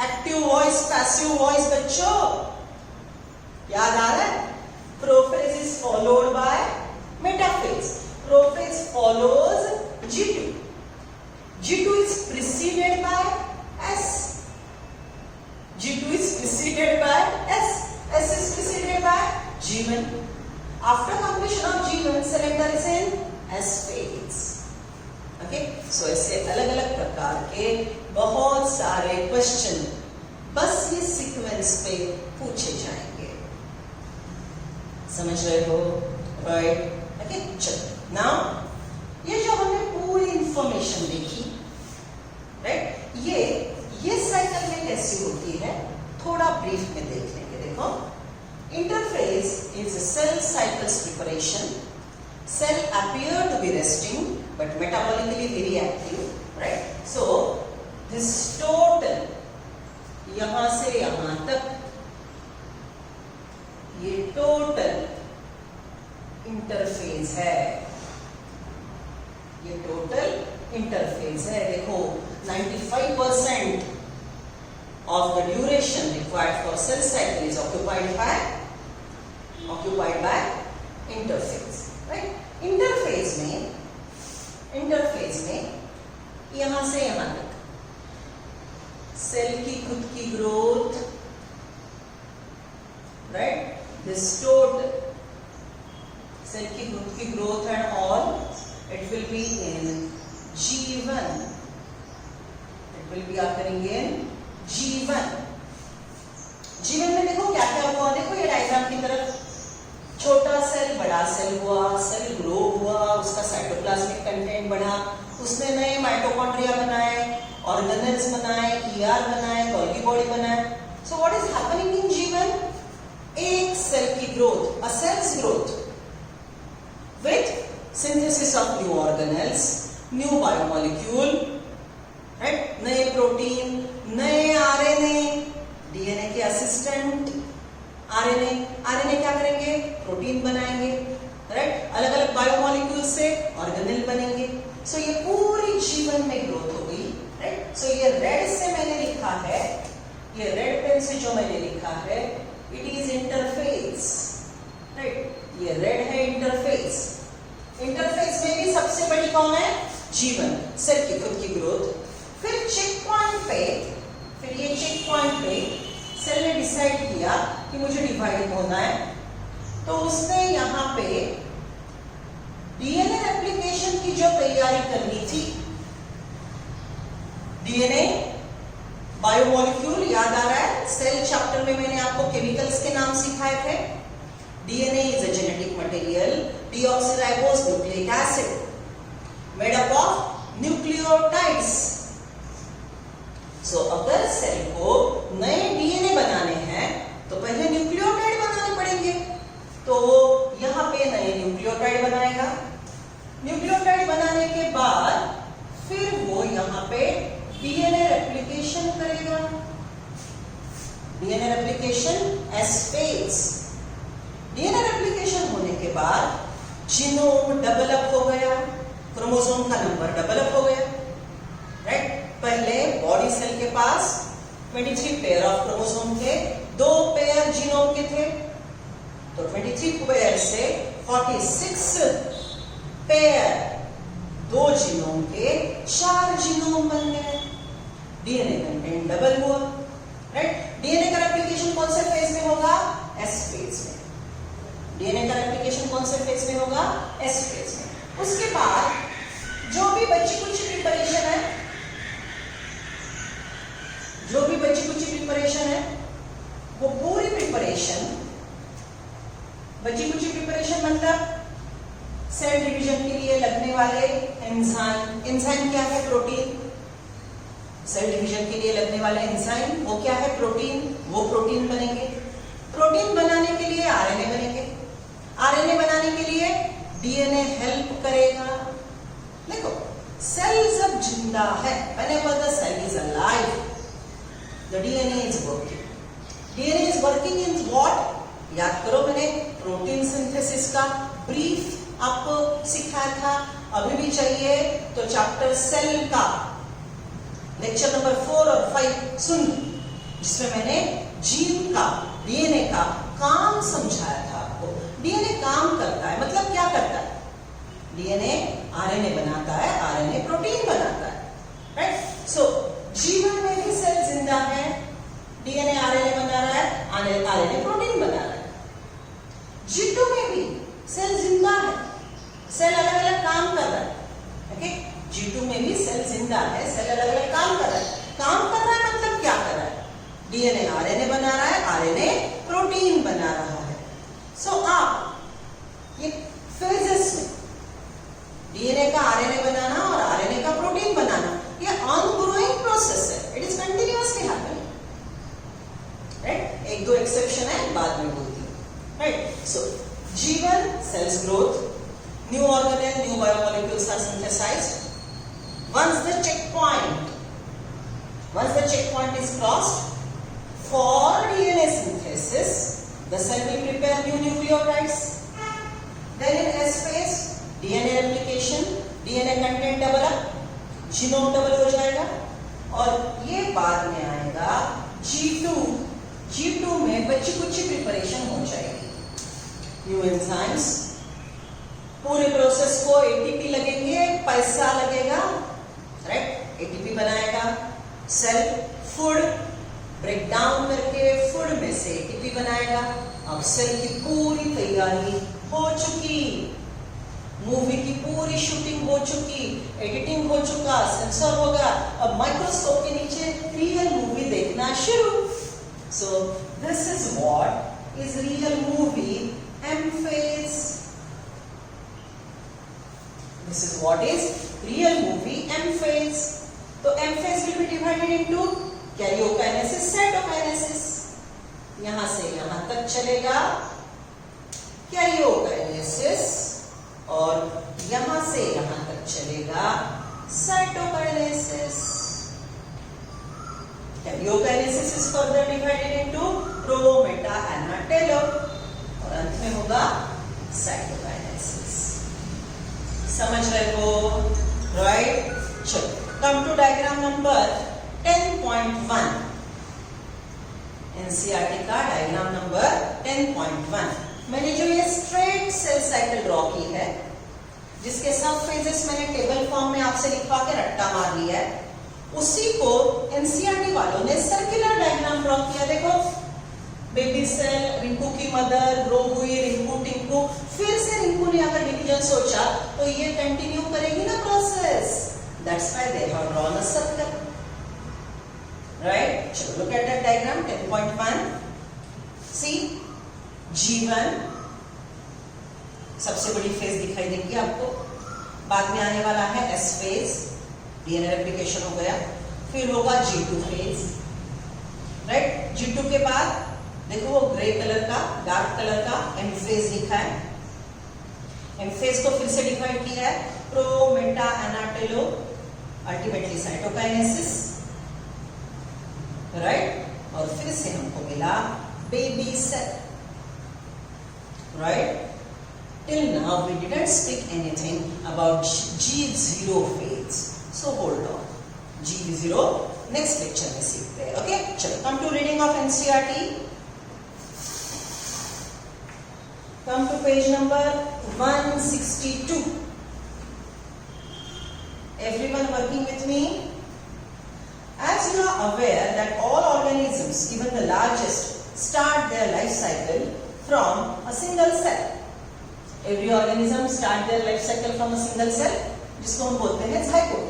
Active voice, passive voice, बच्चों याद आ रहा है? Prophase is followed by metaphase. Prophase follows G2. G2 is preceded by S. G2 is preceded by S. S is preceded by G1. After completion of G1, cell enters in S phase. Okay? So ऐसे अलग-अलग प्रकार के बहुत सारे question बस ये sequence पे पूछे जाएंगे. समझ रहे हो? Right? Okay? चलो. Now ये जो हमने पूरी इंफॉर्मेशन देखी, राइट, ये साइकिल में कैसी होती है थोड़ा ब्रीफ में देख लेंगे. देखो, interphase is cell cycle's preparation. Cell appear to be resting but metabolically very active, right? So this total यहां से यहां तक ये टोटल इंटरफेज है. ये टोटल इंटरफेस है. देखो 95% of the duration required for cell cycle is occupied by interphase, right? Interface में यहां से यहां तक सेल की खुद की growth, right? This total sale की खुद की growth and all, it will be in G1. It will be occurring in G1. G1 में देखो क्या क्या हुआ. देखो ये डायग्राम की तरफ, छोटा सेल बड़ा सेल हुआ, सेल ग्रो हुआ, उसका साइटोप्लाज्मिक कंटेंट बढ़ा, उसने नए माइटोकॉन्ड्रिया बनाए, ऑर्गेनेल्स बनाए, ER बनाए, गोल्गी बॉडी बनाए. So what is happening in G1? एक सेल की growth, a cell's growth with synthesis of new organelles, new biomolecule, right? नए प्रोटीन, नए RNA, DNA के असिस्टेंट RNA क्या करेंगे? प्रोटीन बनाएंगे, राइट? अलग अलग बायोमोलिक्यूल से ऑर्गेनेल बनेंगे. सो ये पूरी जीवन में ग्रोथ हो गई, राइट? सो ये रेड से मैंने लिखा है, ये रेड पेन से जो मैंने लिखा है, इट इज इंटरफेस, राइट? ये रेड है इंटरफेस. इंटरफेस में भी सबसे बड़ी कौन है? G1, सेल की खुद की ग्रोथ. फिर चेक पॉइंट पे सेल ने डिसाइड किया कि मुझे डिवाइड होना है, तो उसने यहाँ पे डीएनए रेप्लिकेशन की जो तैयारी करनी थी, डीएनए बायोमोलिक्यूल याद आ रहा है? सेल चैप्टर में मैंने आपको केमिकल्स के नाम सिखाए थे. DNA is a genetic material, deoxyribose nucleic acid, made up of nucleotides. So अगर सेल को नए DNA बनाने हैं तो पहले न्यूक्लियोटाइड बनाने पड़ेंगे. तो यहाँ पे नए न्यूक्लियोटाइड बनाएगा. न्यूक्लियोटाइड बनाने के बाद फिर वो यहाँ पे DNA रेप्लिकेशन करेगा. DNA replication S phase. DNA replication होने के बाद जीनोम डेवलप हो गया, क्रोमोसोम का नंबर डेवलप हो गया, राइट? पहले बॉडी सेल के पास 23 पेयर ऑफ क्रोमोसोम थे, 2 पेयर जीनोम के थे, तो 23 पेयर से 46 पेयर, 2 जीनोम के 4 जीनोम बन गए. डीएनए कंटेंट डबल हुआ, राइट? डीएनए का रेप्लिकेशन कौन से फेज में होगा? एस फेज में. डीएनए का रेप्लिकेशन कौन से फेज में होगा? एस फेज में. उसके बाद जो भी बची कुछ प्रिपरेशन है, वो पूरी प्रिपरेशन, बची कुची प्रिपरेशन मतलब सेल डिवीजन के लिए लगने वाले एंजाइम। एंजाइम क्या है? प्रोटीन। सेल डिवीजन के लिए लगने वाले एंजाइम वो क्या है? प्रोटीन। वो प्रोटीन बनेंगे। प्रोटीन बनाने के लिए आरएनए बनेंगे। आरएनए बनाने के लिए डीएनए हेल्प करेगा। देखो, सेल जब जिंदा है, whenever the cell is alive, the DNA is working. DNA is working in what? याद करो, मैंने प्रोटीन सिंथेसिस का ब्रीफ आपको सिखाया था। अभी भी चाहिए तो चैप्टर सेल का लेक्चर नंबर 4 और 5 सुन, जिसमें मैंने जीन का, डीएनए का काम समझाया था आपको। डीएनए काम करता है, मतलब क्या करता है? डीएनए आरएनए बनाता है, आरएनए प्रोटीन बनाता है, राइट? सो जीवन में भी सेल जिंदा है, डीएनए आरएनए बना रहा है, आरएनए प्रोटीन बना रहा है। जीटू में भी सेल जिंदा है, सेल अलग अलग काम कर रहा है। ओके, जीटू में भी सेल जिंदा है, सेल अलग अलग काम कर रहा है। काम कर रहा है मतलब क्या कर रहा है? डीएनए आरएनए बना रहा है, आरएनए प्रोटीन बना रहा है। सो आप ये फेजेस में डीएनए का आरएनए बनाना और आरएनए का प्रोटीन बनाना, ये ऑनगोइंग प्रोसेस है। It is continuously happening, right? एक दो एक्सेप्शन है, बाद में बोलती हूँ, राइट? सो जीवन, cell's growth, new organelle, new biomolecules are synthesised. Once the checkpoint is crossed, for DNA synthesis, the cell will prepare new nucleotides. Then in S phase, DNA replication, DNA content double up, genome double हो जाएगा, और ये बाद में आएगा G2. G2 में बच्ची कुछ प्रिपरेशन हो जाएगी, न्यू एंजाइम्स, पूरे प्रोसेस को एटीपी लगेंगे, पैसा लगेगा, राइट? एटीपी बनाएगा, सेल फूड ब्रेक डाउन करके फूड में से एटीपी बनाएगा। अब सेल की पूरी तैयारी हो चुकी, मूवी की पूरी शूटिंग हो चुकी, एडिटिंग हो चुका, सेंसर होगा, अब माइक्रोस्कोप के नीचे रियल मूवी देखना शुरू। So this is what is real movie M phase. This is what is real movie M phase. तो M phase will be divided into karyokinesis, cytokinesis. यहां से यहां तक चलेगा karyokinesis, और यहां से यहां तक चलेगा cytokinesis. Karyokinesis is further divided into pro, meta, ana, telo, और अंत में होगा cytokinesis. समझ रहे हो, राइट? चलो, come to diagram number 10.1, NCERT का डायग्राम नंबर 10.1। मैंने जो ये स्ट्रेट सेल साइकिल ड्रॉ की है, जिसके सब फेजेस मैंने टेबल फॉर्म में आपसे लिखवा के रट्टा मार लिया है, उसी को एनसीईआरटी वालों ने सर्कुलर डायग्राम ड्रॉ किया। देखो, बेबी सेल, रिंकू की मदर, ग्रो हुई रिंकू टिंकू, फिर से रिंकू ने अगर डिवीजन सोचा तो ये कंटिन्यू करेगी ना process, that's why they have drawn a circle, right? चलो, लुक एट दैट डायग्राम 10.1. सी, जीवन सबसे बड़ी फेज दिखाई देगी आपको, बाद में आने वाला है एस फेज, डीएनए रेप्लिकेशन हो गया, फिर होगा G2 फेज, राइट? G2 के बाद देखो वो ग्रे कलर का, डार्क कलर का एम फेज लिखा है। एम फेज को फिर से डिफाइन किया है, pro, meta, ana, telo, ultimately cytokinesis, right? और फिर से हमको मिला baby cell, right? Till now we didn't speak anything about G0 phase, so hold on. G0 next lecture में सीखते हैं, ओके? चलो, come to reading of NCERT. Come to page number 162. Everyone working with me? As you are aware that all organisms, even the largest, start their life cycle from a single cell. Every organism start their life cycle from a single cell, जिसको हम बोलते हैं zygote,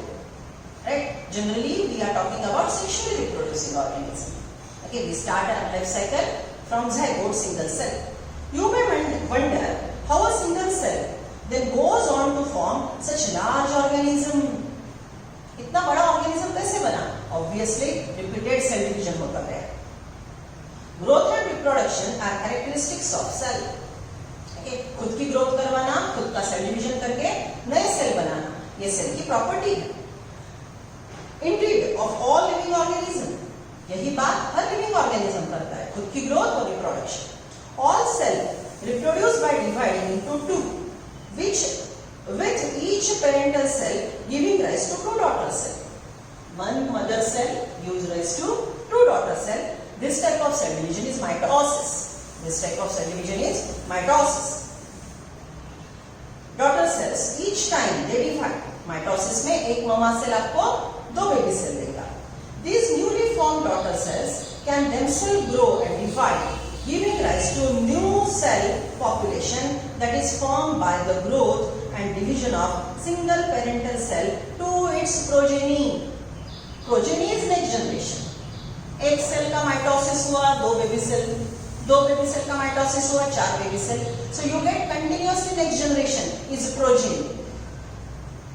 right? Generally, we are talking about sexually reproducing organism. Okay, we start our life cycle from zygote single cell. You may wonder how a single cell then goes on to form such large organism. इतना बड़ा organism कैसे बना? Obviously, repeated cell division होता है. Growth and reproduction are characteristics of cell. Okay, खुद की growth करवाना, खुद का सेल डिवीजन करके नए सेल बनाना, ये सेल की प्रॉपर्टी है. Indeed, of all living organism, यही बात हर लिविंग ऑर्गेनिज्म करता है, खुद की ग्रोथ और reproduction. All cells reproduce by dividing into two, which with each parental cell giving rise to two daughter cell. One mother cell gives rise to two daughter cell. This type of cell division is mitosis. This type of cell division is mitosis. Daughter cells each time they divide. Mitosis में एक mama cell आपको दो baby cell देगा. These newly formed daughter cells can themselves grow and divide, giving rise to new cell population that is formed by the growth and division of single parental cell to its progeny. Progeny is next generation. एक cell का mitosis हुआ, दो baby cell का mitosis हुआ, चार baby cell. So you get continuously next generation is progeny,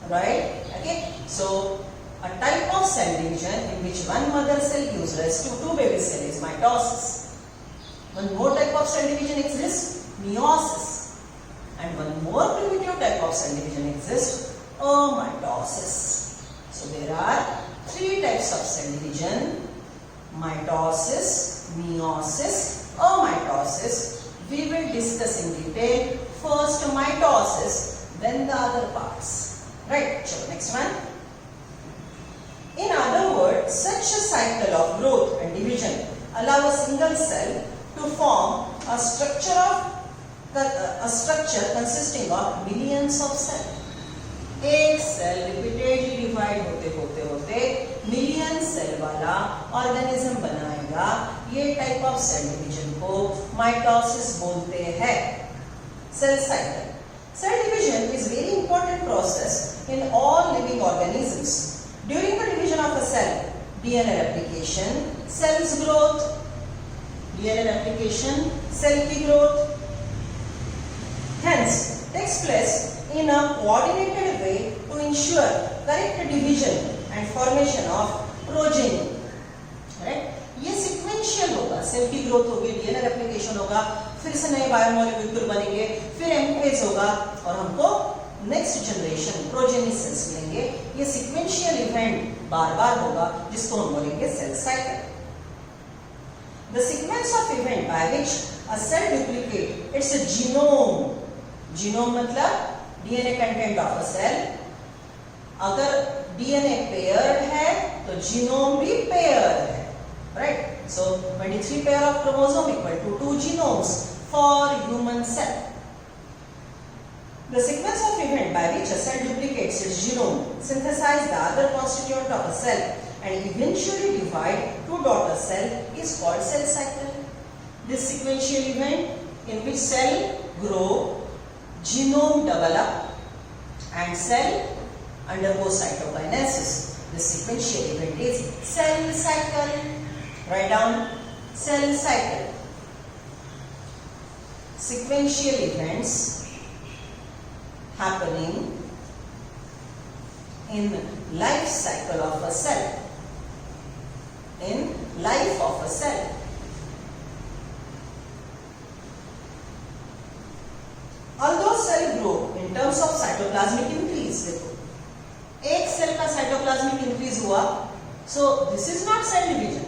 right? Okay. So a type of cell division in which one mother cell gives rise to two baby cells is mitosis. One more type of cell division exists, meiosis. And one more primitive type of cell division exists, mitosis. So there are three types of cell division: mitosis, meiosis, mitosis. We will discuss in detail first mitosis, then the other parts. Right? So next one. In other words, such a cycle of growth and division allow a single cell to form a structure consisting of millions of cells. एक cell repeatedly divide होते million cell वाला organism बनाएगा. ये type of cell division को mitosis बोलते हैं. Cell cycle. Cell division is very important process in all living organisms. During the division of a cell, DNA replication, cells growth, DNA replication, cell की growth, hence takes place in a coordinated way to ensure correct division and formation of progeny. Right? ये sequential होगा. Cell की growth होगी, DNA replication होगा, फिर से नए biomolecule बनेंगे, फिर एम्पेज होगा और हमको नेक्स्ट जनरेशन प्रोजेनी सेल्स मिलेंगे. ये सीक्वेंशियल इवेंट बार बार होगा जिसको हम बोलेंगे cell cycle. The sequence of event by which a cell duplicate its a genome. Genome मतलब DNA content of a cell. अगर डीएनए पेयर्ड है तो जीनोम भी पेयर्ड है. Right? So 23 pair of chromosome equal to 2 genomes for human cell. The sequence of event by which a cell duplicates its genome, synthesize the other constituent of a cell and eventually divide to daughter cell is called cell cycle. This sequential event in which cell grow, genome develop and cell undergoes cytokinesis. This sequential event is cell cycle. Write down cell cycle. Sequential events happening in life cycle of a cell. In life of a cell. Although cell grow in terms of cytoplasmic increase, देखो एक cell का cytoplasmic increase हुआ, so this is not cell division.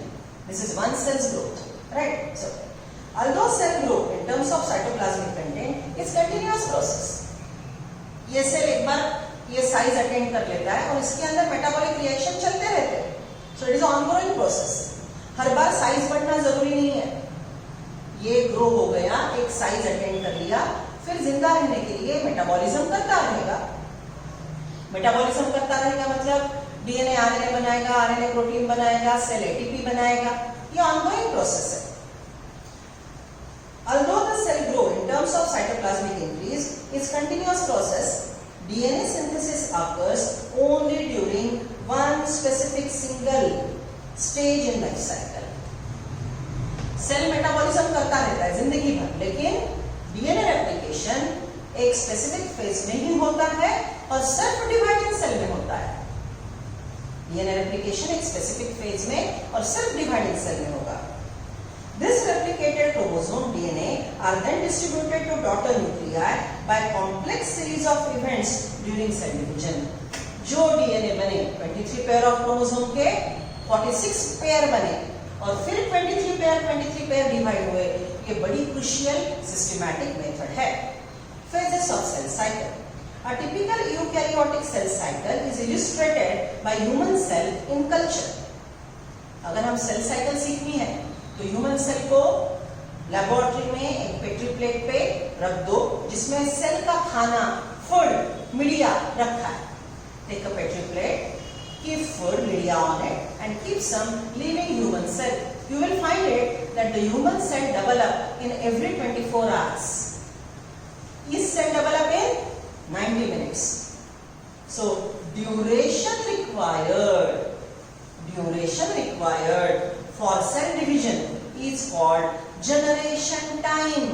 This is one cell's growth, right? So, although cell growth in terms of cytoplasmic content is continuous process. ये cell एक बार ये size attend कर लेता है और इसके अंदर मेटाबॉलिक रिएक्शन चलते रहते हैं. So it is ongoing process. Her bar size बढ़ना जरूरी नहीं है. ये ग्रो हो गया, एक साइज अटेंड कर लिया, फिर जिंदा रहने के लिए मेटाबॉलिज्म करता रहेगा. मेटाबॉलिज्म करता रहेगा मतलब डीएनए आरएनए बनाएगा, आरएनए प्रोटीन बनाएगा, सेल एटीपी बनाएगा. ये ऑनगोइंग प्रोसेस है. Although the cell grow in terms of cytoplasmic increase is continuous process, DNA synthesis occurs only during one specific single stage in life cycle. Cell metabolism करता रहता है जिंदगी भर, लेकिन डीएनए रेप्लिकेशन एक स्पेसिफिक फेज में ही होता है और सेल्फ डिवाइडिंग सेल में होता है। डीएनए रेप्लिकेशन एक स्पेसिफिक फेज में और सेल्फ डिवाइडिंग सेल में होगा। This replicated chromosome DNA are then distributed to daughter nuclei by complex series of events during cell division. जो डीएनए बने 23 पेयर ऑफ क्रोमोसोम के 46 पेयर बने और फिर 23 पेयर डिवाइड हुए। ये बड़ी क्रूशियल सिस्टमैटिक मेथड है। Phases of cell cycle. A typical eukaryotic cell cycle is illustrated by human cell in culture. अगर हम सेल साइकिल सीखनी है तो ह्यूमन सेल को लेबोरेटरी में एक पेट्री प्लेट पे रख दो जिसमें सेल का खाना, फूड, मीडिया रखा है। Take a petri plate, keep food, media on it and keep some living human cell. You will find it that the human cell develop in every 24 hours. Each cell develop in 90 minutes. So duration required for cell division is called generation time.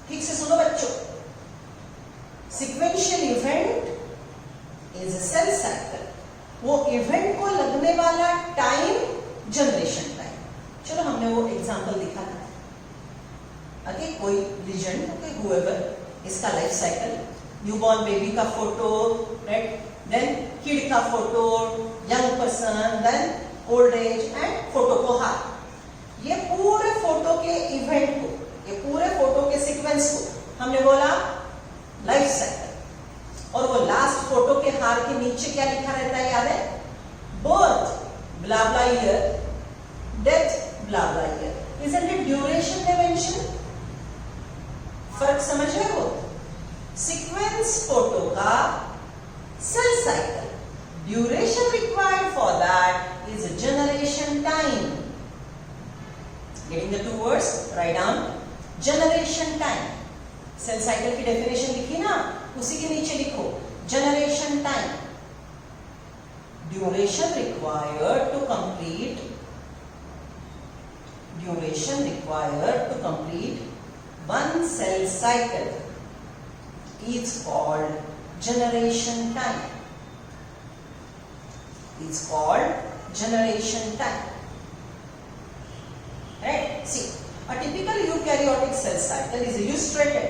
ठीक से सुनो बच्चों, sequential event is a cell cycle. वो event को लगने वाला time generation time. चलो हमने वो एग्जांपल दिखा था। ओके, कोई लीजेंड, ओके, whoever, इसका लाइफ साइकिल, न्यूबॉर्न बेबी का फोटो, राइट, देन किड का photo, young person, then old age and photo को हाथ। ये पूरे फोटो के इवेंट को, ये पूरे फोटो के सीक्वेंस को हमने बोला लाइफ साइकिल। और वो लास्ट फोटो के हार के नीचे क्या लिखा रहता है याद है? Birth blah blah year, death blah blah year. Isn't it duration dimension? फर्क समझ रहे हो? सीक्वेंस फोटो का cell cycle, duration required for that is generation time. Getting the two words? Write down generation time. Cell cycle की definition लिखी ना, उसी के नीचे लिखो generation time, duration required to complete one cell cycle is called generation time. It's called generation time. Right? See, a typical eukaryotic cell cycle is illustrated.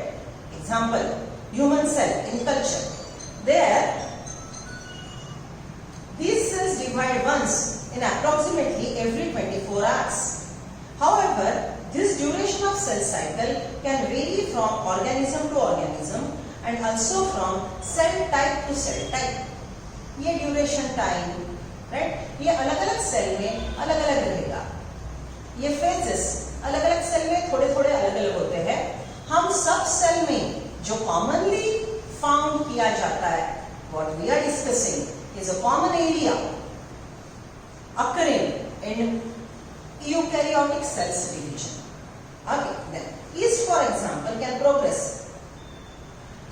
Example, human cell in culture. There, these cells divide once in approximately every 24 hours. However, this duration of cell cycle can vary from organism to organism and also from cell type to cell type. ये duration time, right? ये अलग-अलग cell में अलग-अलग रहेगा। ये phases अलग-अलग cell में थोड़े-थोड़े अलग-अलग होते हैं। हम सब सेल में जो commonly found किया जाता है, what we are discussing is a common area occurring in eukaryotic cells division. Okay, then yeast for example can progress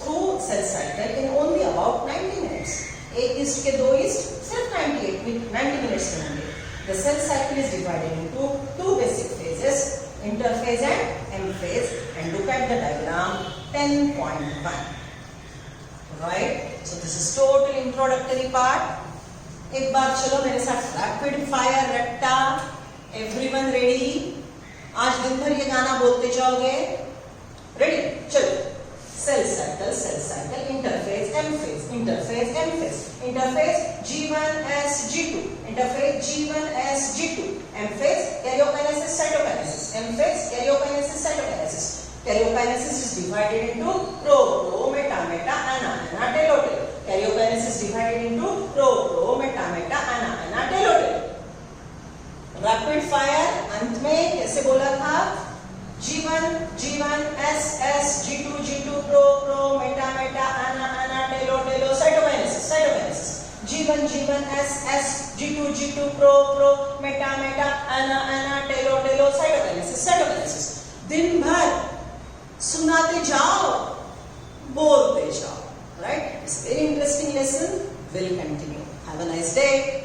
through cell cycle in only about 90 minutes. एक yeast के दो yeast सिर्फ 90 minutes में होंगे. The cell cycle is divided into two basic phases, interphase and M phase, and look at the diagram 10.1. Right? So this is total introductory part. एक बार चलो मेरे साथ rapid fire रट्टा. Everyone ready? आज दिन भर ये गाना बोलते जाओगे. Ready? चलो. Cell cycle, interphase, M phase, interphase, M phase, interphase G1S G2, interphase G1S G2, M phase karyokinesis, cytokinesis, M phase karyokinesis, cytokinesis. Karyokinesis is divided into pro, meta, ana, telo. Karyokinesis is divided into pro, meta, ana, telo. Rapid fire अंत में कैसे बोला था? G1 S G2 pro meta ana telo cytokinesis. G1 S G2 pro meta ana telo cytokinesis. दिन भर सुनाते जाओ, बोलते जाओ. Right? It's very interesting lesson. Will continue. Have a nice day.